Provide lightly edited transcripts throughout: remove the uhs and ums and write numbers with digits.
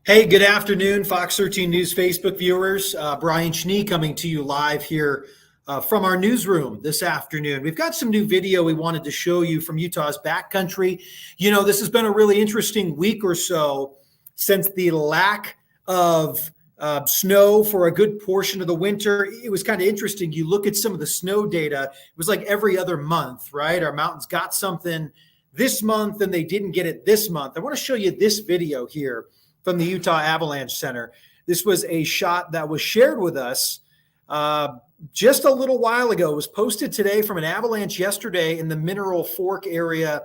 Hey, good afternoon, Fox 13 News Facebook viewers. Brian Schnee coming to you live here from our newsroom this afternoon. We've got some new video we wanted to show you from Utah's backcountry. You know, this has been a really interesting week or so since the lack of snow for a good portion of the winter. It was kind of interesting. You look at some of the snow data, it was like every other month, right? Our mountains got something this month and they didn't get it this month. I want to show you this video here from the Utah Avalanche Center. This was a shot that was shared with us just a little while ago. It was posted today from an avalanche yesterday in the Mineral Fork area,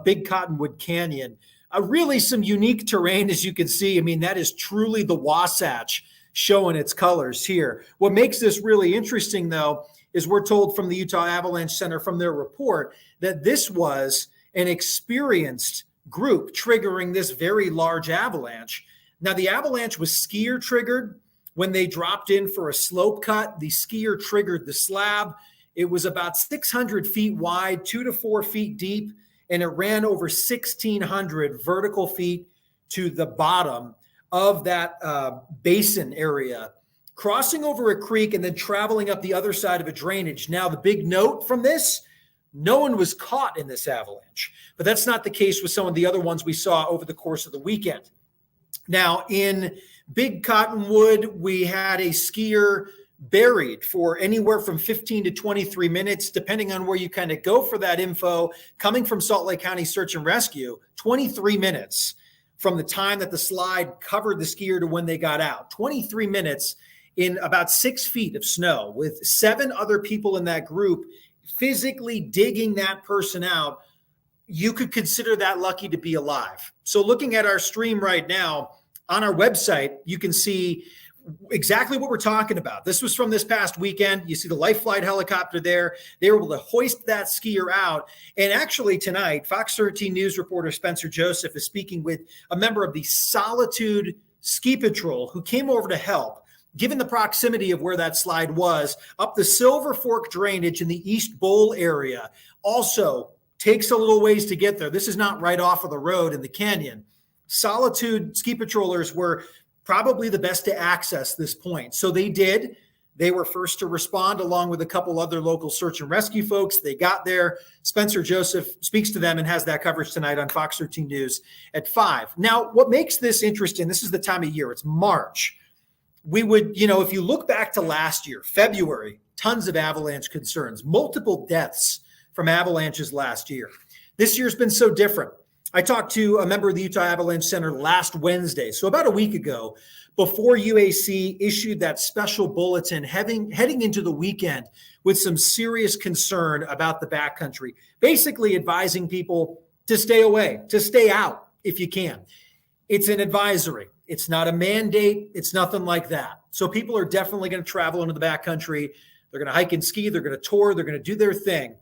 Big Cottonwood Canyon. Really some unique terrain, as you can see. I mean, that is truly the Wasatch showing its colors here. What makes this really interesting, though, is we're told from the Utah Avalanche Center from their report that this was an experienced group triggering this very large avalanche. Now, the avalanche was skier triggered. When they dropped in for a slope cut, the skier triggered the slab. It was about 600 feet wide, 2 to 4 feet deep, and it ran over 1,600 vertical feet to the bottom of that basin area, crossing over a creek and then traveling up the other side of a drainage. Now, the big note from this: no one was caught in this avalanche, but that's not the case with some of the other ones we saw over the course of the weekend. Now, in Big Cottonwood, we had a skier buried for anywhere from 15 to 23 minutes, depending on where you kind of go for that info. Coming from Salt Lake County Search and Rescue, 23 minutes from the time that the slide covered the skier to when they got out. 23 minutes in about 6 feet of snow, with 7 other people in that group physically digging that person out. You could consider that lucky to be alive. So looking at our stream right now on our website, you can see exactly what we're talking about. This was from this past weekend. You see the Life Flight helicopter there. They were able to hoist that skier out. And actually tonight, Fox 13 News reporter Spencer Joseph is speaking with a member of the Solitude Ski Patrol who came over to help, given the proximity of where that slide was, up the Silver Fork drainage in the East Bowl area. Also takes a little ways to get there. This is not right off of the road in the canyon. Solitude ski patrollers were probably the best to access this point. So they did. They were first to respond along with a couple other local search and rescue folks. They got there. Spencer Joseph speaks to them and has that coverage tonight on Fox 13 News at 5. Now, what makes this interesting, this is the time of year. It's March. We would, if you look back to last year, February, tons of avalanche concerns, multiple deaths from avalanches last year. This year's been so different. I talked to a member of the Utah Avalanche Center last Wednesday, so about a week ago, before UAC issued that special bulletin heading into the weekend with some serious concern about the backcountry, basically advising people to stay away, to stay out if you can. It's an advisory. It's not a mandate. It's nothing like that. So people are definitely going to travel into the backcountry. They're going to hike and ski. They're going to tour. They're going to do their thing.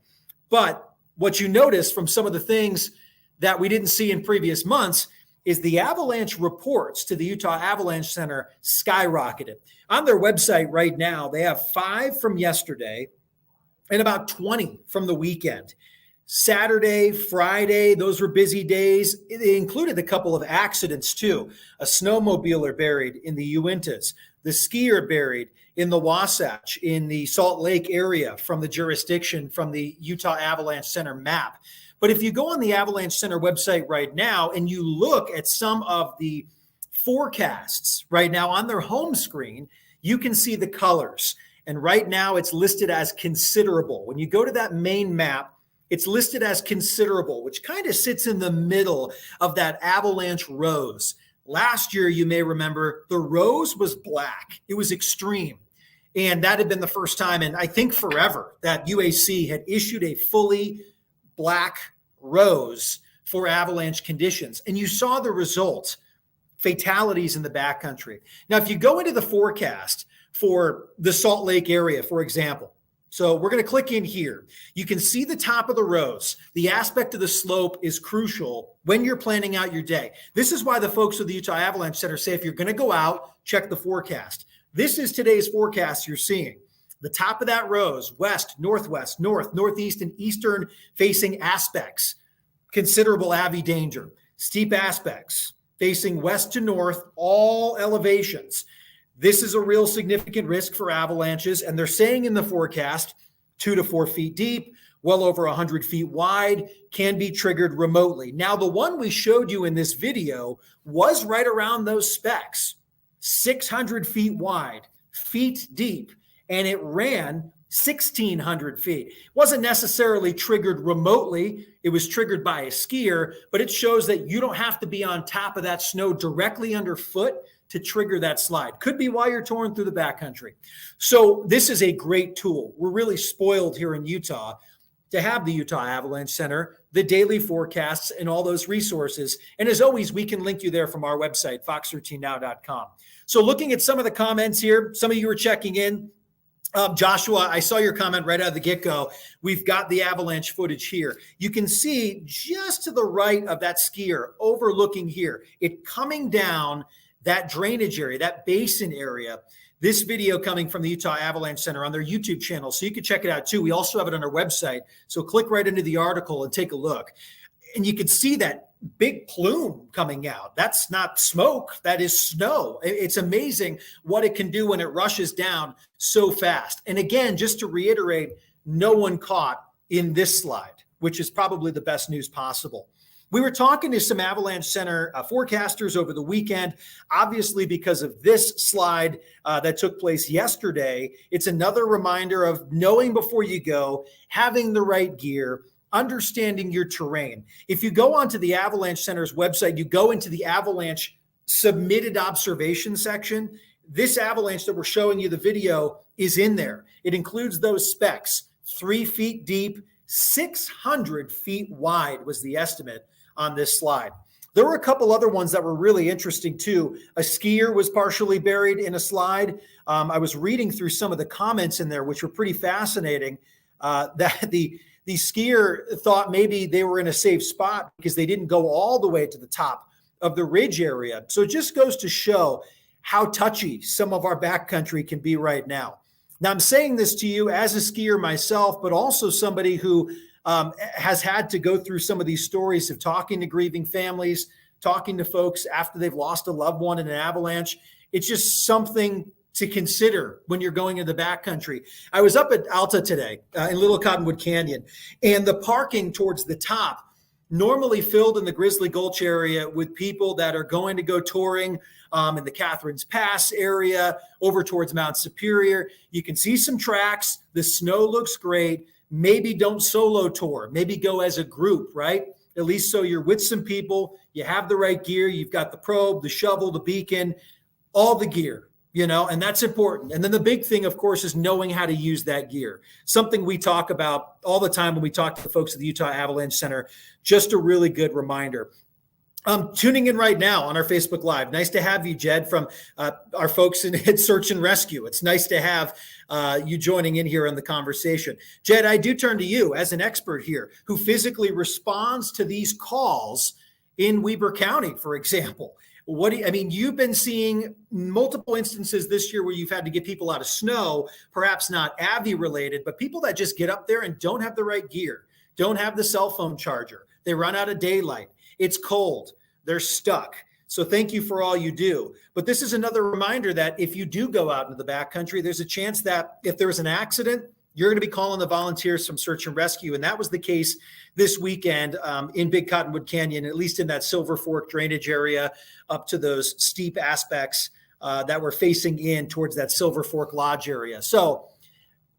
But what you notice from some of the things that we didn't see in previous months is the avalanche reports to the Utah Avalanche Center skyrocketed. On their website right now, they have 5 from yesterday and about 20 from the weekend. Saturday, Friday, those were busy days. It included a couple of accidents too. A snowmobiler buried in the Uintas, the skier buried in the Wasatch in the Salt Lake area from the jurisdiction from the Utah Avalanche Center map. But if you go on the Avalanche Center website right now and you look at some of the forecasts right now on their home screen, you can see the colors. And right now it's listed as considerable. When you go to that main map, it's listed as considerable, which kind of sits in the middle of that avalanche rose. Last year, you may remember, the rose was black. It was extreme. And that had been the first time in, I think, forever that UAC had issued a fully black rose for avalanche conditions. And you saw the result, fatalities in the backcountry. Now, if you go into the forecast for the Salt Lake area, for example, so we're going to click in here. You can see the top of the rose. The aspect of the slope is crucial when you're planning out your day. This is why the folks of the Utah Avalanche Center say if you're going to go out, check the forecast. This is today's forecast you're seeing. The top of that rose, west, northwest, north, northeast, and eastern facing aspects, considerable AVI danger. Steep aspects, facing west to north, all elevations. This is a real significant risk for avalanches, and they're saying in the forecast 2 to 4 feet deep, well over 100 feet wide, can be triggered remotely. Now, the one we showed you in this video was right around those specs, 600 feet wide, feet deep, and it ran 1,600 feet. It wasn't necessarily triggered remotely. It was triggered by a skier, but it shows that you don't have to be on top of that snow directly underfoot to trigger that slide. Could be while you're touring through the backcountry. So this is a great tool. We're really spoiled here in Utah to have the Utah Avalanche Center, the daily forecasts, and all those resources. And as always, we can link you there from our website, fox13now.com. So looking at some of the comments here, some of you were checking in. Joshua, I saw your comment right out of the get-go. We've got the avalanche footage here. You can see just to the right of that skier overlooking here, it coming down that drainage area, that basin area. This video coming from the Utah Avalanche Center on their YouTube channel, so you can check it out too. We also have it on our website, so click right into the article and take a look. And you can see that big plume coming out. That's not smoke, that is snow. It's amazing what it can do when it rushes down so fast. And again, just to reiterate, no one caught in this slide, which is probably the best news possible. We were talking to some Avalanche Center forecasters over the weekend, obviously because of this slide that took place yesterday. It's another reminder of knowing before you go, having the right gear, understanding your terrain. If you go onto the Avalanche Center's website, you go into the avalanche submitted observation section. This avalanche that we're showing you the video is in there. It includes those specs, 3 feet deep, 600 feet wide was the estimate on this slide. There were a couple other ones that were really interesting too. A skier was partially buried in a slide. I was reading through some of the comments in there, which were pretty fascinating, that the skier thought maybe they were in a safe spot because they didn't go all the way to the top of the ridge area. So it just goes to show how touchy some of our backcountry can be right now. Now, I'm saying this to you as a skier myself, but also somebody who has had to go through some of these stories of talking to grieving families, talking to folks after they've lost a loved one in an avalanche. It's just something to consider when you're going into the backcountry. I was up at Alta today in Little Cottonwood Canyon, and the parking towards the top normally filled in the Grizzly Gulch area with people that are going to go touring in the Catherine's Pass area over towards Mount Superior. You can see some tracks. The snow looks great. Maybe don't solo tour. Maybe go as a group, right? At least so you're with some people. You have the right gear. You've got the probe, the shovel, the beacon, all the gear, you know, and that's important. And then the big thing, of course, is knowing how to use that gear. Something we talk about all the time when we talk to the folks at the Utah Avalanche Center. Just a really good reminder. Tuning in right now on our Facebook Live. Nice to have you, Jed, from our folks in Search and Rescue. It's nice to have you joining in here in the conversation. Jed, I do turn to you as an expert here who physically responds to these calls in Weber County, for example. You've been seeing multiple instances this year where you've had to get people out of snow, perhaps not Avi related, but people that just get up there and don't have the right gear, don't have the cell phone charger. They run out of daylight. It's cold. They're stuck. So thank you for all you do. But this is another reminder that if you do go out into the backcountry, there's a chance that if there's an accident, you're going to be calling the volunteers from Search and Rescue. And that was the case this weekend in Big Cottonwood Canyon, at least in that Silver Fork drainage area up to those steep aspects that were facing in towards that Silver Fork Lodge area. So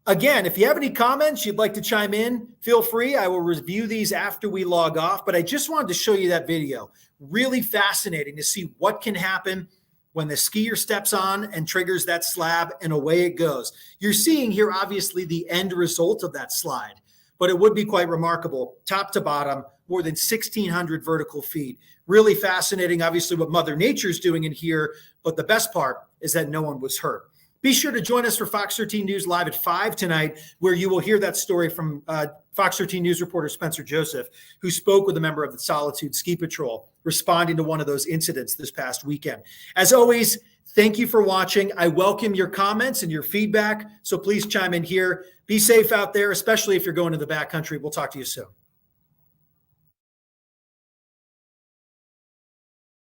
again, if you have any comments you'd like to chime in, feel free. I will review these after we log off, but I just wanted to show you that video. Really fascinating to see what can happen when the skier steps on and triggers that slab and away it goes. You're seeing here, obviously, the end result of that slide, but it would be quite remarkable, top to bottom, more than 1,600 vertical feet. Really fascinating, obviously, what Mother Nature's doing in here, but the best part is that no one was hurt. Be sure to join us for Fox 13 News Live at 5 tonight, where you will hear that story from Fox 13 News reporter Spencer Joseph, who spoke with a member of the Solitude Ski Patrol, responding to one of those incidents this past weekend. As always, thank you for watching. I welcome your comments and your feedback, so please chime in here. Be safe out there, especially if you're going to the backcountry. We'll talk to you soon.